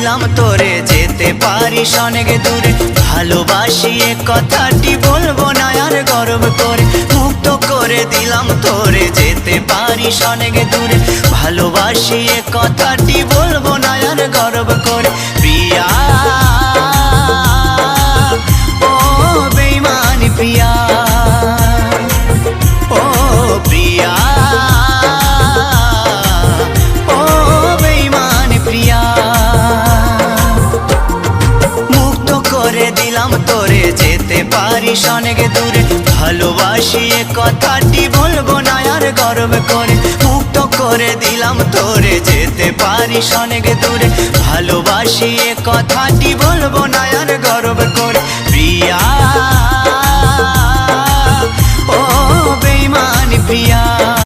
দিলাম তোরে যেতে পারিস অনেক দূরে। ভালোবাসি এ কথাটি বলবো না আর গর্ব করে। মুক্ত করে দিলাম তোরে যেতে পারিস অনেক দূরে। ভালোবাসি এ কথাটি বলবো না আর গর্ব করে। প্রিয়া ও বেঈমান প্রিয়া, ও প্রিয়া ও বেঈমান প্রিয়া। মুক্ত করে দিলাম তোরে যেতে পারিস অনেক দূরে। ভালোবাসি এ কথাটি বলবো না আর গর্ব করে। মুক্ত করে দিলাম তোরে যেতে পারিস অনেক দূরে। ভালোবাসি এ কথাটি বলবো না আর গর্ব করে। প্রিয়া